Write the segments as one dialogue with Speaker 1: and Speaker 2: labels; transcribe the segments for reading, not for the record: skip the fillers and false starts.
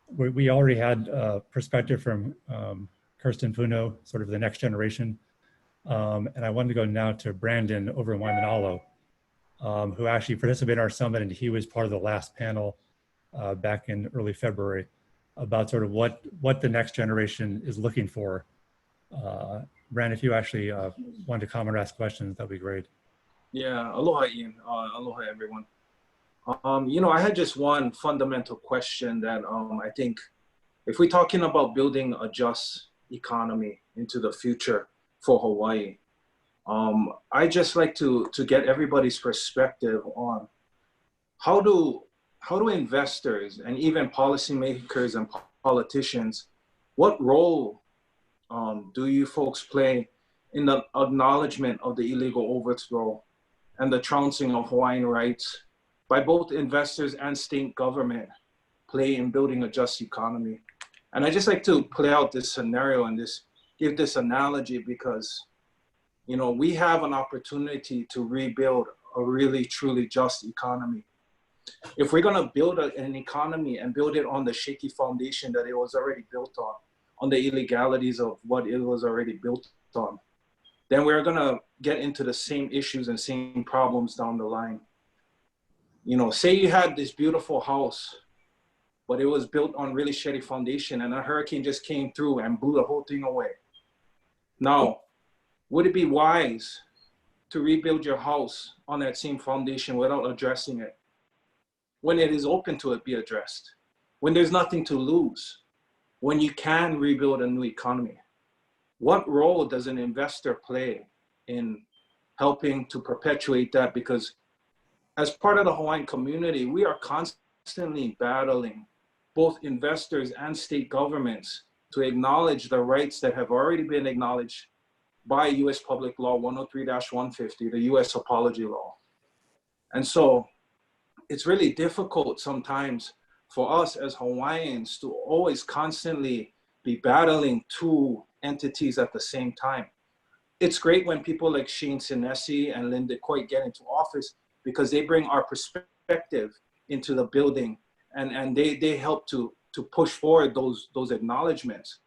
Speaker 1: we already had perspective from Kirstin Punu, sort of the next generation. And I wanted to go now to Brandon over in Waimanalo, who actually participated in our summit, and he was part of the last panel back in early February about sort of what the next generation is looking for. Brandon, if you actually wanted to comment or ask questions, that'd be great.
Speaker 2: Yeah, aloha Ian, aloha everyone. You know, I had just one fundamental question that I think if we're talking about building a just economy into the future for Hawaii, I just like to get everybody's perspective on how do investors and even policymakers and politicians, what role do you folks play in the acknowledgement of the illegal overthrow and the trouncing of Hawaiian rights by both investors and state government play in building a just economy? And I just like to play out this scenario and give this analogy because, you know, we have an opportunity to rebuild a really, truly just economy. If we're gonna build an economy and build it on the shaky foundation that it was already built on the illegalities of what it was already built on, then we're gonna get into the same issues and same problems down the line. You know, say you had this beautiful house, but it was built on really shitty foundation and a hurricane just came through and blew the whole thing away. Now, would it be wise to rebuild your house on that same foundation without addressing it? When it is open to it be addressed, when there's nothing to lose, when you can rebuild a new economy. What role does an investor play in helping to perpetuate that? Because as part of the Hawaiian community, we are constantly battling both investors and state governments to acknowledge the rights that have already been acknowledged by US Public Law 103-150, the US Apology Law. And so it's really difficult sometimes for us as Hawaiians to always constantly be battling two entities at the same time. It's great when people like Sinenci and Lynn Decoite get into office because they bring our perspective into the building and they help to push forward those acknowledgements.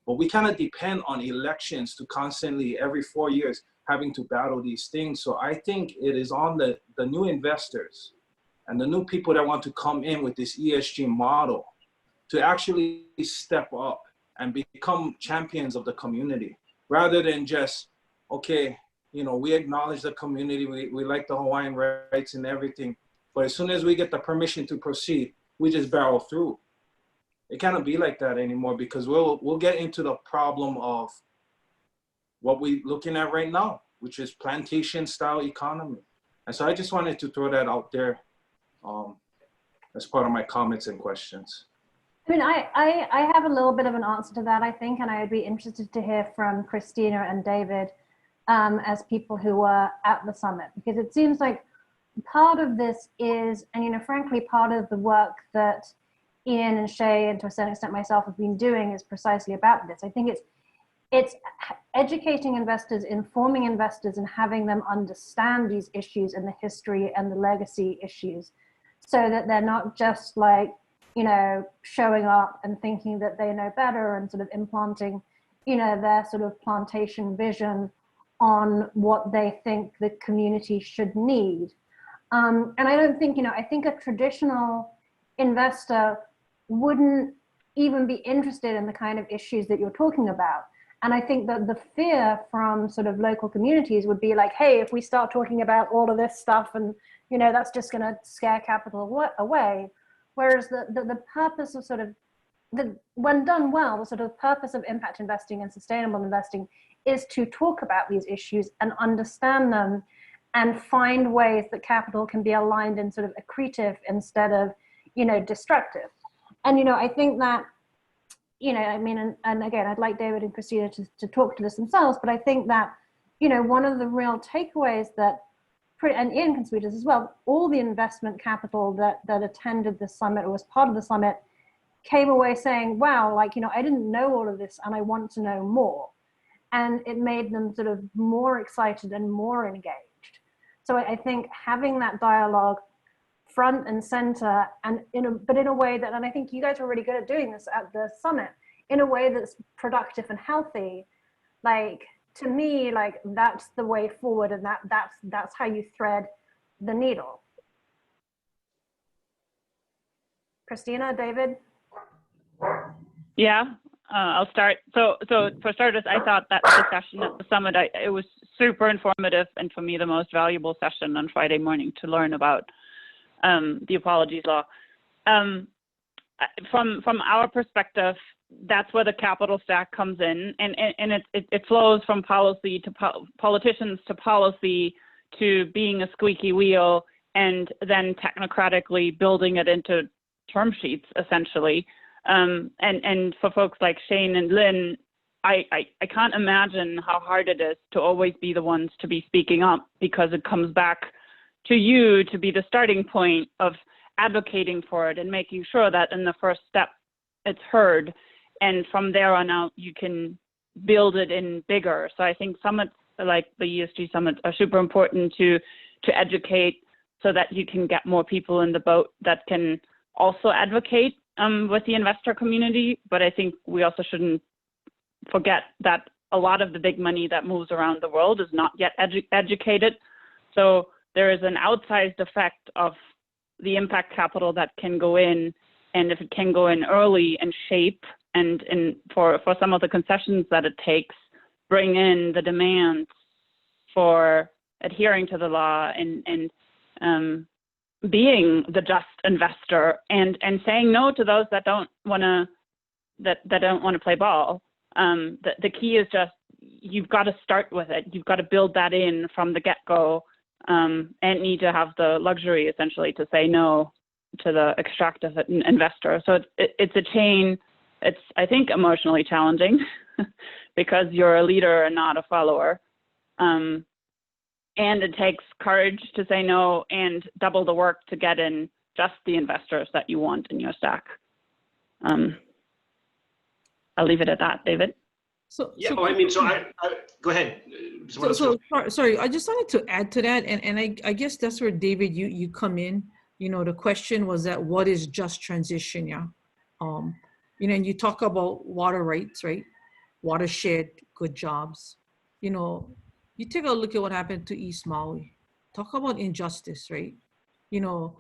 Speaker 2: But we kind of depend on elections to constantly, every 4 years, having to battle these things. So I think it is on the new investors and the new people that want to come in with this ESG model to actually step up and become champions of the community, rather than just, okay, you know, we acknowledge the community, we like the Hawaiian rights and everything, but as soon as we get the permission to proceed, we just barrel through. It cannot be like that anymore, because we'll get into the problem of what we're looking at right now, which is plantation style economy. And so I just wanted to throw that out there as part of my comments and questions.
Speaker 3: I mean, I have a little bit of an answer to that, I think, and I would be interested to hear from Christina and David as people who were at the summit, because it seems like part of this is, and you know, frankly, part of the work that Ian and Shay, and to a certain extent myself, have been doing is precisely about this. I think it's educating investors, informing investors, and having them understand these issues and the history and the legacy issues, so that they're not just like, you know, showing up and thinking that they know better and sort of implanting, you know, their sort of plantation vision on what they think the community should need. And I don't think, you know, I think a traditional investor wouldn't even be interested in the kind of issues that you're talking about. And I think that the fear from sort of local communities would be like, hey, if we start talking about all of this stuff and, you know, that's just going to scare capital away. Whereas the purpose of sort of, when done well, the sort of purpose of impact investing and sustainable investing is to talk about these issues and understand them and find ways that capital can be aligned in sort of accretive instead of, you know, destructive. And, you know, I think that, you know, I mean, and again, I'd like David and Christina to talk to this themselves, but I think that, you know, one of the real takeaways that, and Ian can speak to this as well, all the investment capital that attended the summit or was part of the summit came away saying, wow, like, you know, I didn't know all of this and I want to know more. And it made them sort of more excited and more engaged. So I think having that dialogue front and center, and but in a way that, and I think you guys were really good at doing this at the summit, in a way that's productive and healthy. Like, to me, like, that's the way forward, and that's how you thread the needle. Christina, David?
Speaker 4: Yeah, I'll start. So for starters, I thought that the session at the summit, it was super informative, and for me, the most valuable session on Friday morning to learn about the apologies law. From our perspective, that's where the capital stack comes in, and it flows from policy to politicians to policy to being a squeaky wheel, and then technocratically building it into term sheets, essentially. And for folks like Shane and Lynn, I can't imagine how hard it is to always be the ones to be speaking up, because it comes back to you to be the starting point of advocating for it and making sure that in the first step it's heard. And from there on out, you can build it in bigger. So I think summits like the ESG summits are super important to educate, so that you can get more people in the boat that can also advocate with the investor community. But I think we also shouldn't forget that a lot of the big money that moves around the world is not yet educated. So there is an outsized effect of the impact capital that can go in, and if it can go in early and shape, and for some of the concessions that it takes, bring in the demands for adhering to the law and being the just investor, and saying no to those that don't want to play ball. The key is just, you've got to start with it. You've got to build that in from the get-go, and need to have the luxury essentially to say no to the extractive investor. So it's a chain. It's, I think, emotionally challenging because you're a leader and not a follower. And it takes courage to say no, and double the work to get in just the investors that you want in your stack. I'll leave it at that, David.
Speaker 5: So go ahead. Sorry, I just wanted to add to that, and I guess that's where, David, you come in. You know, the question was that what is just transition, yeah? You know, and you talk about water rights, right? Watershed, good jobs. You know, you take a look at what happened to East Maui. Talk about injustice, right? You know,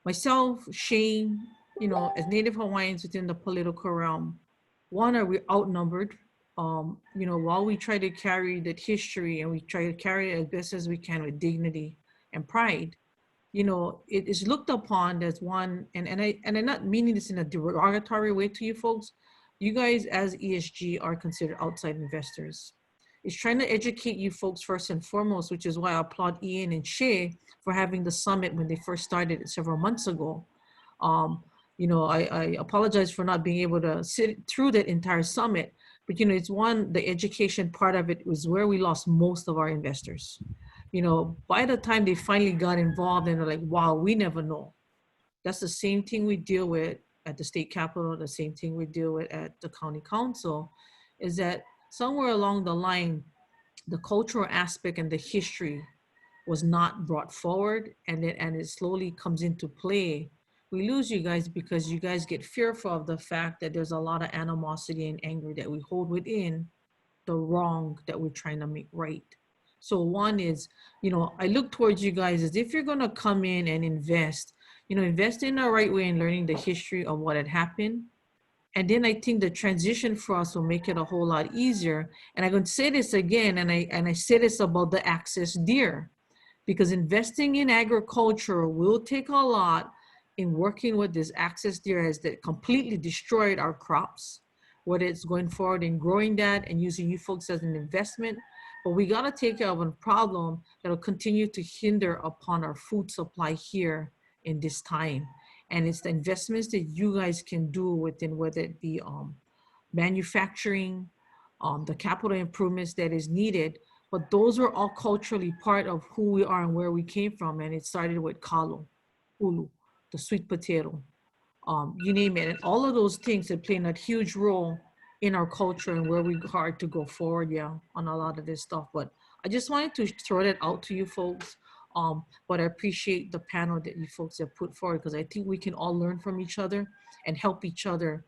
Speaker 5: myself, Shane, you know, as Native Hawaiians within the political realm, one, are we outnumbered? You know, while we try to carry that history, and we try to carry it as best as we can with dignity and pride, you know, it is looked upon as one, and I'm not meaning this in a derogatory way to you folks. You guys as ESG are considered outside investors. It's trying to educate you folks first and foremost, which is why I applaud Ian and Shay for having the summit when they first started it several months ago. You know, I apologize for not being able to sit through that entire summit, but you know, it's one, the education part of it was where we lost most of our investors. You know, by the time they finally got involved and they're like, wow, we never know. That's the same thing we deal with at the state capitol, the same thing we deal with at the county council, is that somewhere along the line, the cultural aspect and the history was not brought forward, and it slowly comes into play. We lose you guys because you guys get fearful of the fact that there's a lot of animosity and anger that we hold within the wrong that we're trying to make right. So one is, you know, I look towards you guys as if you're going to come in and invest, you know, invest in the right way in learning the history of what had happened. And then I think the transition for us will make it a whole lot easier. And I'm going to say this again, and I say this about the access deer, because investing in agriculture will take a lot in working with this access deer has that completely destroyed our crops, whether it's going forward and growing that and using you folks as an investment. But we got to take care of a problem that will continue to hinder upon our food supply here in this time. And it's the investments that you guys can do within, whether it be manufacturing, the capital improvements that is needed. But those are all culturally part of who we are and where we came from. And it started with kalo, ulu, the sweet potato, you name it. And all of those things that play a huge role in our culture and where we are to go forward, yeah, on a lot of this stuff. But I just wanted to throw that out to you folks. But I appreciate the panel that you folks have put forward, because I think we can all learn from each other and help each other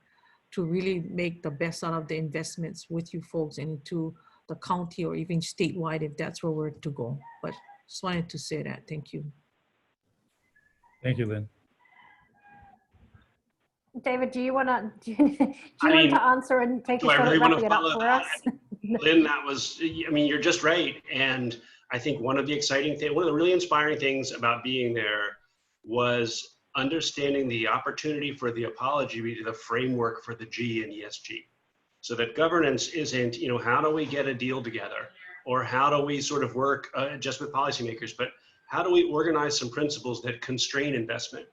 Speaker 5: to really make the best out of the investments with you folks and into the county or even statewide, if that's where we're to go. But just wanted to say that. Thank you.
Speaker 1: Thank you, Lynn.
Speaker 3: David, do you want to answer and take a shot at wrapping it up for us?
Speaker 6: Lynn, that was, I mean, you're just right. And I think one of the exciting things, one of the really inspiring things about being there was understanding the opportunity for the apology to be the framework for the G in ESG. So that governance isn't, you know, how do we get a deal together? Or how do we sort of work just with policymakers, but how do we organize some principles that constrain investment?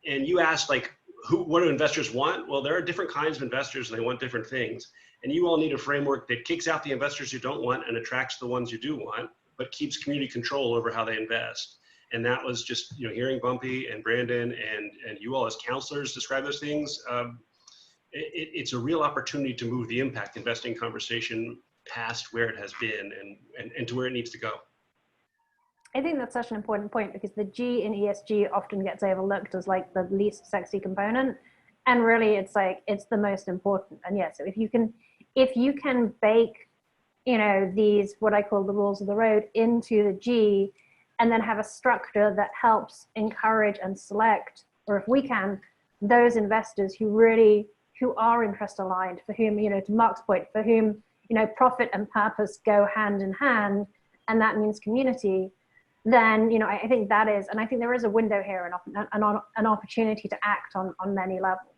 Speaker 6: And you asked, like, what do investors want? Well, there are different kinds of investors and they want different things. And you all need a framework that kicks out the investors you don't want and attracts the ones you do want, but keeps community control over how they invest. And that was just, you know, hearing Bumpy and Brandon and you all as counselors describe those things. It's a real opportunity to move the impact investing conversation past where it has been and to where it needs to go.
Speaker 3: I think that's such an important point, because the G in ESG often gets overlooked as like the least sexy component, and really it's like it's the most important. And yeah, so if you can bake, you know, these what I call the rules of the road into the G, and then have a structure that helps encourage and select, or if we can, those investors who are interest aligned, for whom, you know, to Mark's point, for whom, you know, profit and purpose go hand in hand, and that means community, then, you know, I think that is, and I think there is a window here, an opportunity to act on many levels.